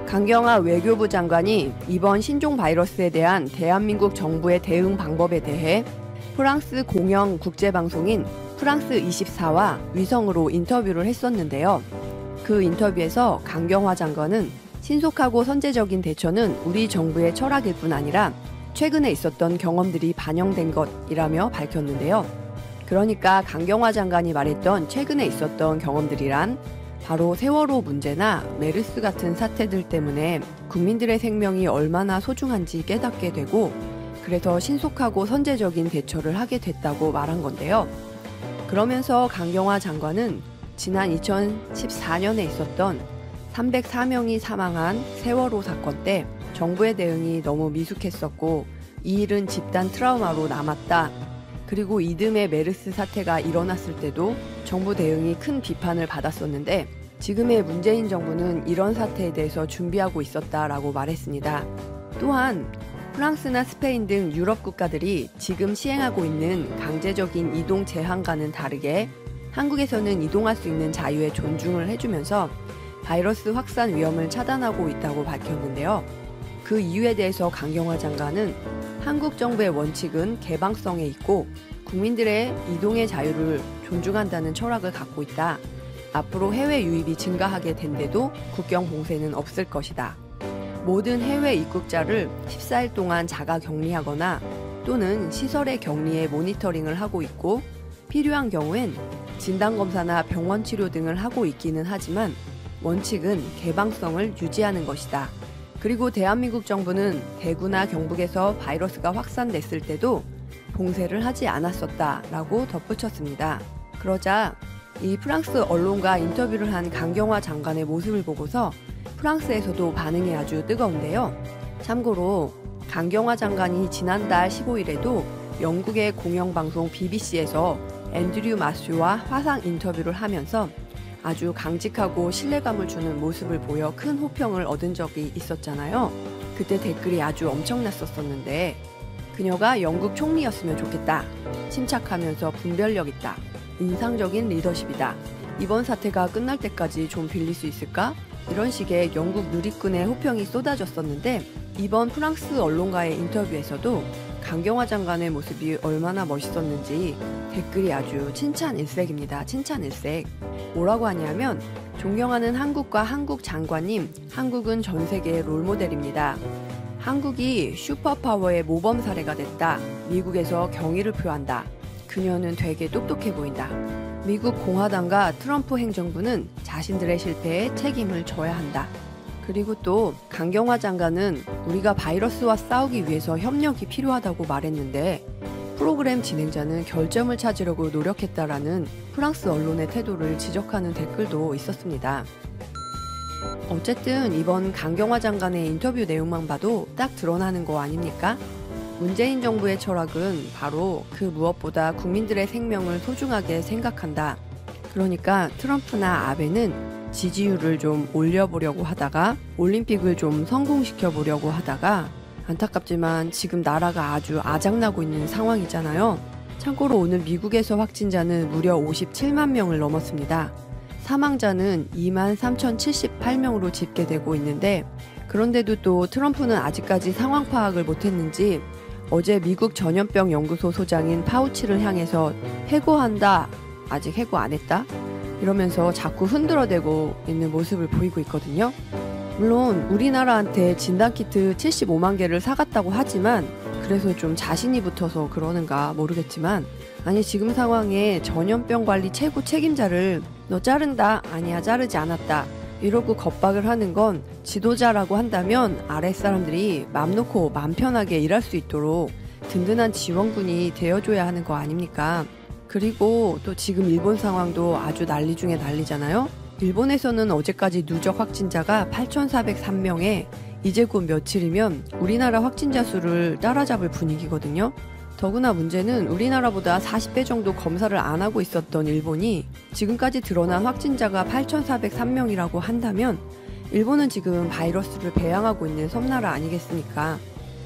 강경화 외교부 장관이 이번 신종 바이러스에 대한 대한민국 정부의 대응 방법에 대해 프랑스 공영 국제방송인 프랑스 24와 위성으로 인터뷰를 했었는데요. 그 인터뷰에서 강경화 장관은 신속하고 선제적인 대처는 우리 정부의 철학일 뿐 아니라 최근에 있었던 경험들이 반영된 것이라며 밝혔는데요. 그러니까 강경화 장관이 말했던 최근에 있었던 경험들이란 바로 세월호 문제나 메르스 같은 사태들 때문에 국민들의 생명이 얼마나 소중한지 깨닫게 되고 그래서 신속하고 선제적인 대처를 하게 됐다고 말한 건데요. 그러면서 강경화 장관은 지난 2014년에 있었던 304명이 사망한 세월호 사건 때 정부의 대응이 너무 미숙했었고 이 일은 집단 트라우마로 남았다. 그리고 이듬해 메르스 사태가 일어났을 때도 정부 대응이 큰 비판을 받았었는데 지금의 문재인 정부는 이런 사태에 대해서 준비하고 있었다라고 말했습니다. 또한 프랑스나 스페인 등 유럽 국가들이 지금 시행하고 있는 강제적인 이동 제한과는 다르게 한국에서는 이동할 수 있는 자유에 존중을 해주면서 바이러스 확산 위험을 차단하고 있다고 밝혔는데요. 그 이유에 대해서 강경화 장관은 한국 정부의 원칙은 개방성에 있고 국민들의 이동의 자유를 존중한다는 철학을 갖고 있다. 앞으로 해외 유입이 증가하게 된데도 국경 봉쇄는 없을 것이다. 모든 해외 입국자를 14일 동안 자가 격리하거나 또는 시설의 격리에 모니터링을 하고 있고 필요한 경우엔 진단검사나 병원 치료 등을 하고 있기는 하지만 원칙은 개방성을 유지하는 것이다. 그리고 대한민국 정부는 대구나 경북에서 바이러스가 확산됐을 때도 봉쇄를 하지 않았었다라고 덧붙였습니다. 그러자 이 프랑스 언론과 인터뷰를 한 강경화 장관의 모습을 보고서 프랑스에서도 반응이 아주 뜨거운데요. 참고로 강경화 장관이 지난달 15일에도 영국의 공영방송 BBC에서 앤드류 마슈와 화상 인터뷰를 하면서 아주 강직하고 신뢰감을 주는 모습을 보여 큰 호평을 얻은 적이 있었잖아요. 그때 댓글이 아주 엄청났었는데 그녀가 영국 총리였으면 좋겠다. 침착하면서 분별력 있다. 인상적인 리더십이다. 이번 사태가 끝날 때까지 좀 빌릴 수 있을까? 이런 식의 영국 누리꾼의 호평이 쏟아졌었는데 이번 프랑스 언론과의 인터뷰에서도 강경화 장관의 모습이 얼마나 멋있었는지 댓글이 아주 칭찬일색입니다. 칭찬일색. 뭐라고 하냐면 존경하는 한국과 한국 장관님, 한국은 전 세계의 롤모델입니다. 한국이 슈퍼파워의 모범 사례가 됐다. 미국에서 경의를 표한다. 그녀는 되게 똑똑해 보인다. 미국 공화당과 트럼프 행정부는 자신들의 실패에 책임을 져야 한다. 그리고 또 강경화 장관은 우리가 바이러스와 싸우기 위해서 협력이 필요하다고 말했는데 프로그램 진행자는 결점을 찾으려고 노력했다라는 프랑스 언론의 태도를 지적하는 댓글도 있었습니다. 어쨌든 이번 강경화 장관의 인터뷰 내용만 봐도 딱 드러나는 거 아닙니까? 문재인 정부의 철학은 바로 그 무엇보다 국민들의 생명을 소중하게 생각한다. 그러니까 트럼프나 아베는 지지율을 좀 올려보려고 하다가 올림픽을 좀 성공시켜보려고 하다가 안타깝지만 지금 나라가 아주 아작나고 있는 상황이잖아요. 참고로 오늘 미국에서 확진자는 무려 57만 명을 넘었습니다. 사망자는 23,078명으로 집계되고 있는데 그런데도 또 트럼프는 아직까지 상황 파악을 못했는지 어제 미국 전염병 연구소 소장인 파우치를 향해서 해고한다. 아직 해고 안 했다. 이러면서 자꾸 흔들어대고 있는 모습을 보이고 있거든요. 물론 우리나라한테 진단키트 75만 개를 사갔다고 하지만 그래서 좀 자신이 붙어서 그러는가 모르겠지만 아니 지금 상황에 전염병 관리 최고 책임자를 너 자른다. 아니야 자르지 않았다. 이러고 겁박을 하는 건 지도자라고 한다면 아랫사람들이 맘 놓고 맘 편하게 일할 수 있도록 든든한 지원군이 되어줘야 하는 거 아닙니까? 그리고 또 지금 일본 상황도 아주 난리 중에 난리잖아요. 일본에서는 어제까지 누적 확진자가 8,403명에 이제 곧 며칠이면 우리나라 확진자 수를 따라잡을 분위기거든요. 더구나 문제는 우리나라보다 40배 정도 검사를 안 하고 있었던 일본이 지금까지 드러난 확진자가 8,403명이라고 한다면 일본은 지금 바이러스를 배양하고 있는 섬나라 아니겠습니까?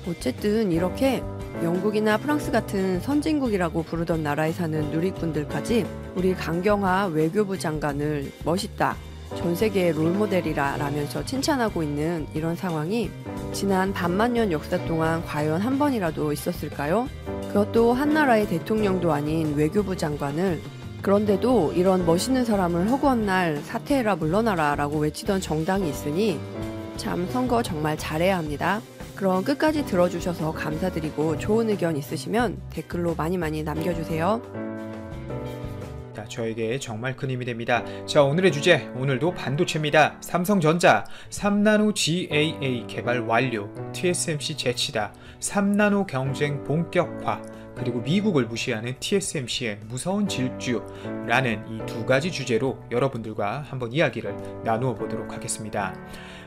어쨌든 이렇게 영국이나 프랑스 같은 선진국이라고 부르던 나라에 사는 누리꾼들까지 우리 강경화 외교부 장관을 멋있다, 전 세계의 롤모델이라면서 칭찬하고 있는 이런 상황이 지난 반만년 역사 동안 과연 한 번이라도 있었을까요? 그것도 한 나라의 대통령도 아닌 외교부 장관을. 그런데도 이런 멋있는 사람을 허구한 날 사퇴해라 물러나라 라고 외치던 정당이 있으니 참 선거 정말 잘해야 합니다. 그럼 끝까지 들어주셔서 감사드리고 좋은 의견 있으시면 댓글로 많이 남겨주세요. 저에게 정말 큰 힘이 됩니다. 자, 오늘의 주제, 오늘도 반도체입니다. 삼성전자 3나노 GAA 개발 완료, TSMC 재치다, 3나노 경쟁 본격화, 그리고 미국을 무시하는 TSMC의 무서운 질주라는 이 두 가지 주제로 여러분들과 한번 이야기를 나누어 보도록 하겠습니다.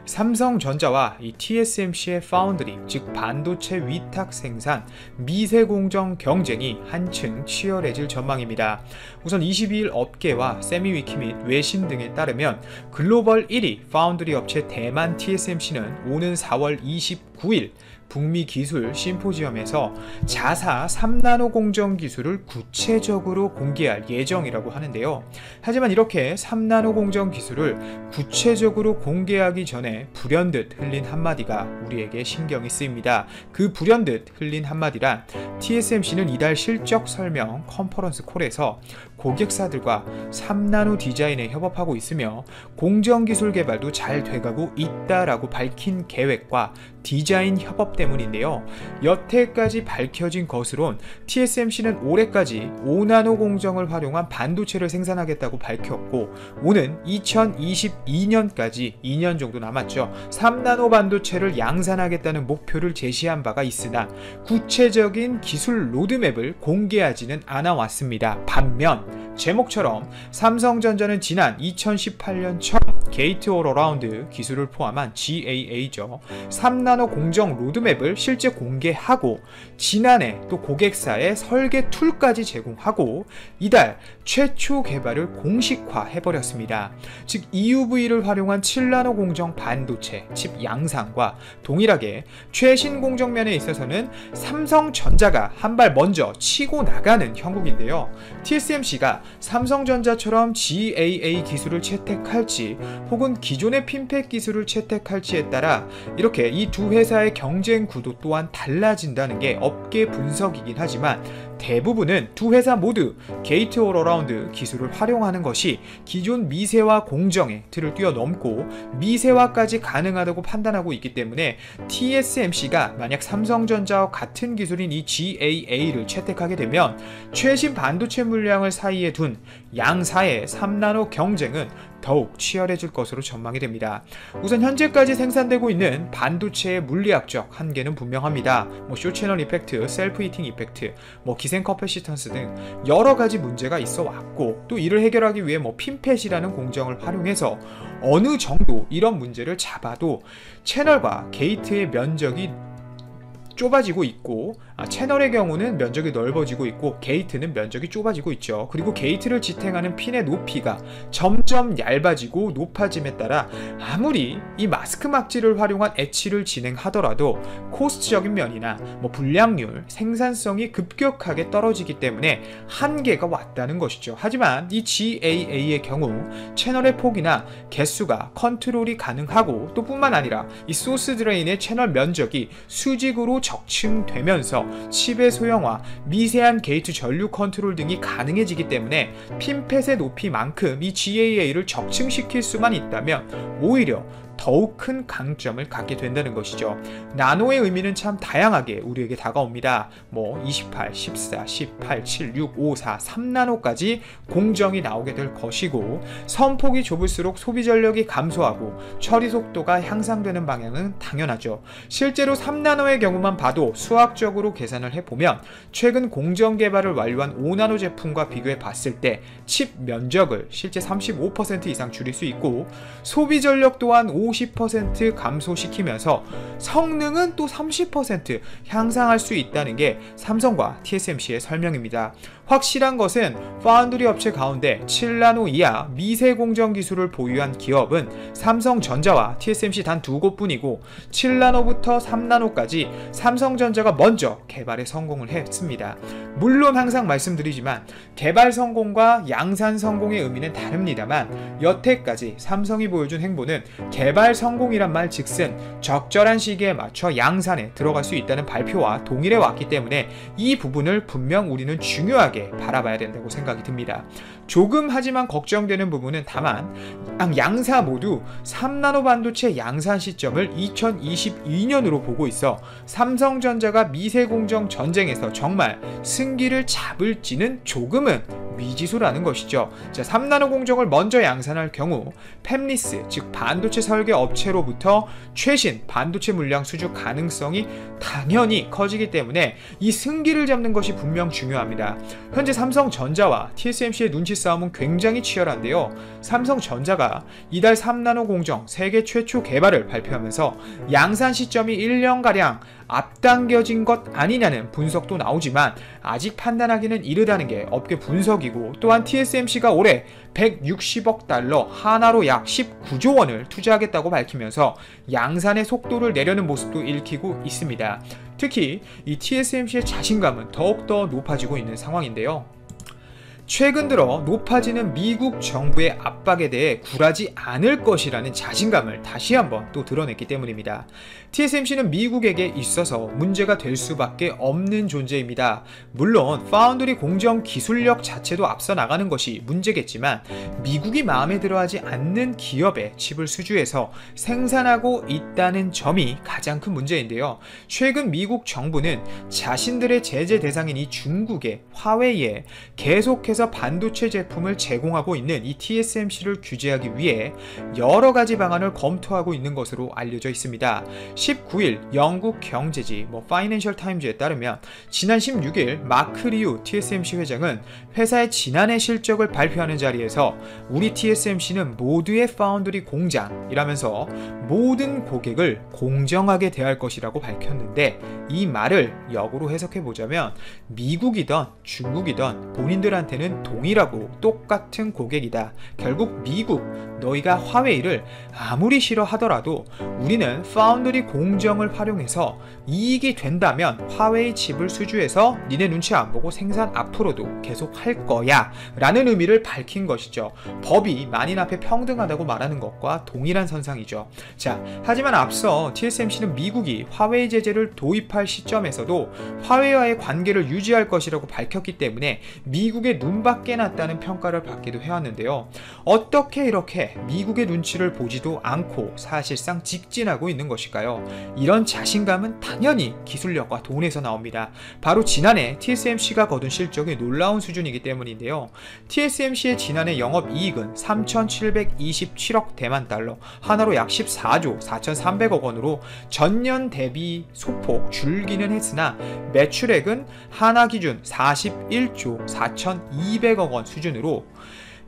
삼성전자와 이 TSMC의 파운드리, 즉 반도체 위탁 생산, 미세 공정 경쟁이 한층 치열해질 전망입니다. 우선 22일 업계와 세미위키 및 외신 등에 따르면 글로벌 1위 파운드리 업체 대만 TSMC는 오는 4월 29일 북미 기술 심포지엄에서 자사 3나노 공정 기술을 구체적으로 공개할 예정이라고 하는데요. 하지만 이렇게 3나노 공정 기술을 구체적으로 공개하기 전에 불현듯 흘린 한마디가 우리에게 신경이 쓰입니다. 그 불현듯 흘린 한마디란 TSMC는 이달 실적 설명 컨퍼런스 콜에서 고객사들과 3나노 디자인에 협업하고 있으며 공정기술 개발도 잘 돼가고 있다라고 밝힌 계획과 디자인 협업 때문인데요. 여태까지 밝혀진 것으론 TSMC는 올해까지 5나노 공정을 활용한 반도체를 생산하겠다고 밝혔고 오는 2022년까지 2년 정도 남았죠. 3나노 반도체를 양산하겠다는 목표를 제시한 바가 있으나 구체적인 기술 로드맵을 공개하지는 않아 왔습니다. 반면 제목처럼 삼성전자는 지난 2018년 첫 게이트 올 어라운드 기술을 포함한 GAA죠. 3나노 공정 로드맵을 실제 공개하고 지난해 또 고객사에 설계 툴까지 제공하고 이달 최초 개발을 공식화해버렸습니다. 즉 EUV를 활용한 7나노 공정 반도체 칩 양산과 동일하게 최신 공정면에 있어서는 삼성전자가 한 발 먼저 치고 나가는 형국인데요. TSMC가 삼성전자처럼 GAA 기술을 채택할지 혹은 기존의 핀팩 기술을 채택할지에 따라 이렇게 이 두 회사의 경쟁 구도 또한 달라진다는 게 업계 분석이긴 하지만 대부분은 두 회사 모두 게이트 올 어라운드 기술을 활용하는 것이 기존 미세화 공정의 틀을 뛰어넘고 미세화까지 가능하다고 판단하고 있기 때문에 TSMC가 만약 삼성전자와 같은 기술인 이 GAA를 채택하게 되면 최신 반도체 물량을 사이에 둔 양사의 3나노 경쟁은 더욱 치열해질 것으로 전망이 됩니다. 우선 현재까지 생산되고 있는 반도체의 물리학적 한계는 분명합니다. 쇼채널 이펙트, 셀프 히팅 이펙트, 기생 커패시턴스 등 여러가지 문제가 있어 왔고 또 이를 해결하기 위해 핀펫이라는 공정을 활용해서 어느 정도 이런 문제를 잡아도 채널과 게이트의 면적이 좁아지고 있고 채널의 경우는 면적이 넓어지고 있고 게이트는 면적이 좁아지고 있죠. 그리고 게이트를 지탱하는 핀의 높이가 점점 얇아지고 높아짐에 따라 아무리 이 마스크 막지를 활용한 etch를 진행하더라도 코스트적인 면이나 불량률, 생산성이 급격하게 떨어지기 때문에 한계가 왔다는 것이죠. 하지만 이 GAA의 경우 채널의 폭이나 개수가 컨트롤이 가능하고 또 뿐만 아니라 이 소스 드레인의 채널 면적이 수직으로 적층되면서 칩의 소형화, 미세한 게이트 전류 컨트롤 등이 가능해지기 때문에 핀펫의 높이만큼 이 GAA를 적층시킬 수만 있다면 오히려 더욱 큰 강점을 갖게 된다는 것이죠. 나노의 의미는 참 다양하게 우리에게 다가옵니다. 28, 14, 18, 7, 6, 5, 4, 3나노까지 공정이 나오게 될 것이고 선폭이 좁을수록 소비 전력이 감소하고 처리 속도가 향상되는 방향은 당연하죠. 실제로 3나노의 경우만 봐도 수학적으로 계산을 해보면 최근 공정 개발을 완료한 5나노 제품과 비교해 봤을 때 칩 면적을 실제 35% 이상 줄일 수 있고 소비 전력 또한 50% 감소시키면서 성능은 또 30% 향상할 수 있다는 게 삼성과 TSMC의 설명입니다. 확실한 것은 파운드리 업체 가운데 7나노 이하 미세 공정 기술을 보유한 기업은 삼성전자와 TSMC 단 두 곳뿐이고 7나노부터 3나노까지 삼성전자가 먼저 개발에 성공을 했습니다. 물론 항상 말씀드리지만 개발 성공과 양산 성공의 의미는 다릅니다만 여태까지 삼성이 보여준 행보는 개발 성공이란 말 즉슨 적절한 시기에 맞춰 양산에 들어갈 수 있다는 발표와 동일해 왔기 때문에 이 부분을 분명 우리는 중요하게 바라봐야 된다고 생각이 듭니다. 조금 하지만 걱정되는 부분은 다만 양사 모두 3나노 반도체 양산 시점을 2022년으로 보고 있어 삼성전자가 미세공정 전쟁에서 정말 승기를 잡을지는 조금은 미지수라는 것이죠. 자, 3나노 공정을 먼저 양산할 경우 팹리스, 즉 반도체 설계 업체로부터 최신 반도체 물량 수주 가능성이 당연히 커지기 때문에 이 승기를 잡는 것이 분명 중요합니다. 현재 삼성전자와 TSMC의 눈치 싸움은 굉장히 치열한데요. 삼성전자가 이달 3나노 공정 세계 최초 개발을 발표하면서 양산 시점이 1년가량 앞당겨진 것 아니냐는 분석도 나오지만 아직 판단하기는 이르다는 게 업계 분석이고, 또한 TSMC가 올해 160억 달러, 하나로 약 19조 원을 투자하겠다고 밝히면서 양산의 속도를 내려는 모습도 읽히고 있습니다. 특히 이 TSMC의 자신감은 더욱더 높아지고 있는 상황인데요. 최근 들어 높아지는 미국 정부의 압박에 대해 굴하지 않을 것이라는 자신감을 다시 한번 또 드러냈기 때문입니다. TSMC는 미국에게 있어서 문제가 될 수밖에 없는 존재입니다. 물론 파운드리 공정 기술력 자체도 앞서 나가는 것이 문제겠지만 미국이 마음에 들어하지 않는 기업의 칩을 수주해서 생산하고 있다는 점이 가장 큰 문제인데요. 최근 미국 정부는 자신들의 제재 대상인 이 중국의 화웨이에 계속해서 반도체 제품을 제공하고 있는 이 TSMC를 규제하기 위해 여러 가지 방안을 검토하고 있는 것으로 알려져 있습니다. 19일 영국 경제지 파이낸셜 타임즈에 따르면 지난 16일 마크 리우 TSMC 회장은 회사의 지난해 실적을 발표하는 자리에서 우리 TSMC는 모두의 파운드리 공장이라면서 모든 고객을 공정하게 대할 것이라고 밝혔는데, 이 말을 역으로 해석해 보자면 미국이든 중국이든 본인들한테는 동일하고 똑같은 고객이다. 결국 미국, 너희가 화웨이를 아무리 싫어하더라도 우리는 파운드리 공정을 활용해서 이익이 된다면 화웨이 칩을 수주해서 니네 눈치 안 보고 생산 앞으로도 계속 할 거야 라는 의미를 밝힌 것이죠. 법이 만인 앞에 평등하다고 말하는 것과 동일한 선상이죠. 자, 하지만 앞서 TSMC는 미국이 화웨이 제재를 도입할 시점에서도 화웨이와의 관계를 유지할 것이라고 밝혔기 때문에 미국의 눈밖에 났다는 평가를 받기도 해왔는데요. 어떻게 이렇게 미국의 눈치를 보지도 않고 사실상 직진하고 있는 것일까요? 이런 자신감은 당연히 기술력과 돈에서 나옵니다. 바로 지난해 TSMC가 거둔 실적이 놀라운 수준이기 때문인데요. TSMC의 지난해 영업이익은 3,727억 대만 달러, 하나로 약 14조 4,300억 원으로 전년 대비 소폭 줄기는 했으나 매출액은 하나 기준 41조 4,200억 원 수준으로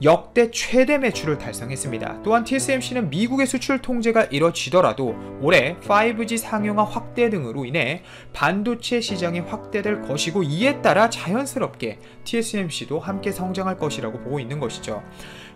역대 최대 매출을 달성했습니다. 또한 TSMC는 미국의 수출 통제가 이뤄지더라도 올해 5G 상용화 확대 등으로 인해 반도체 시장이 확대될 것이고, 이에 따라 자연스럽게 TSMC도 함께 성장할 것이라고 보고 있는 것이죠.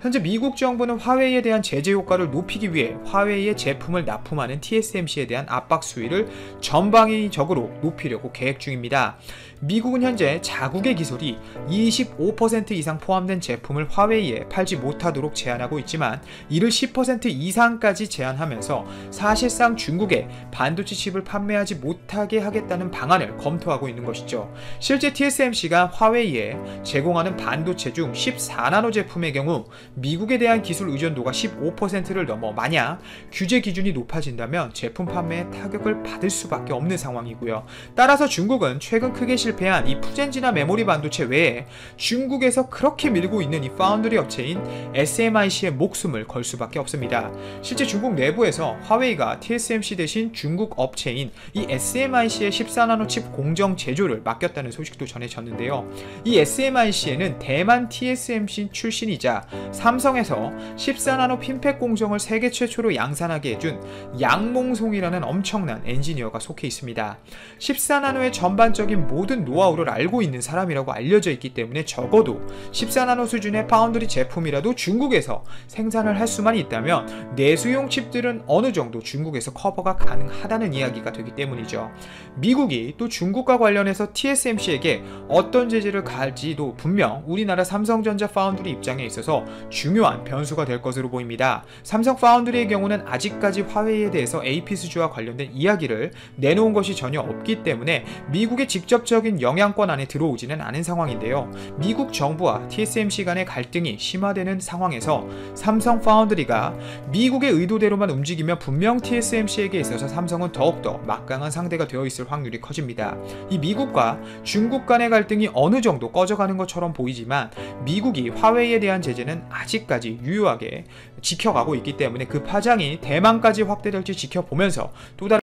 현재 미국 정부는 화웨이에 대한 제재 효과를 높이기 위해 화웨이의 제품을 납품하는 TSMC에 대한 압박 수위를 전방위적으로 높이려고 계획 중입니다. 미국은 현재 자국의 기술이 25% 이상 포함된 제품을 화웨이에 팔지 못하도록 제한하고 있지만 이를 10% 이상까지 제한하면서 사실상 중국에 반도체 칩을 판매하지 못하게 하겠다는 방안을 검토하고 있는 것이죠. 실제 TSMC가 화웨이에 제공하는 반도체 중 14나노 제품의 경우 미국에 대한 기술 의존도가 15%를 넘어 만약 규제 기준이 높아진다면 제품 판매에 타격을 받을 수밖에 없는 상황이고요. 따라서 중국은 최근 크게 실패한 이 푸젠지나 메모리 반도체 외에 중국에서 그렇게 밀고 있는 이 파운드리 업체인 SMIC의 목숨을 걸 수밖에 없습니다. 실제 중국 내부에서 화웨이가 TSMC 대신 중국 업체인 이 SMIC의 14나노 칩 공정 제조를 맡겼다는 소식도 전해졌는데요. 이 SMIC에는 대만 TSMC 출신이자 삼성에서 14나노 핀팩 공정을 세계 최초로 양산하게 해준 양몽송이라는 엄청난 엔지니어가 속해 있습니다. 14나노의 전반적인 모든 노하우를 알고 있는 사람이라고 알려져 있기 때문에 적어도 14나노 수준의 파운드리 제품이라도 중국에서 생산을 할 수만 있다면 내수용 칩들은 어느 정도 중국에서 커버가 가능하다는 이야기가 되기 때문이죠. 미국이 또 중국과 관련해서 TSMC에게 어떤 제재를 갈지도 분명 우리나라 삼성전자 파운드리 입장에 있어서 중요한 변수가 될 것으로 보입니다. 삼성 파운드리의 경우는 아직까지 화웨이에 대해서 AP 수주와 관련된 이야기를 내놓은 것이 전혀 없기 때문에 미국의 직접적인 영향권 안에 들어오지는 않은 상황인데요. 미국 정부와 TSMC 간의 갈등이 심화되는 상황에서 삼성 파운드리가 미국의 의도대로만 움직이면 분명 TSMC에게 있어서 삼성은 더욱더 막강한 상대가 되어 있을 확률이 커집니다. 이 미국과 중국 간의 갈등이 어느 정도 꺼져가는 것처럼 보이지만 미국이 화웨이에 대한 제재는 아직까지 유효하게 지켜가고 있기 때문에 그 파장이 대만까지 확대될지 지켜보면서 또 다른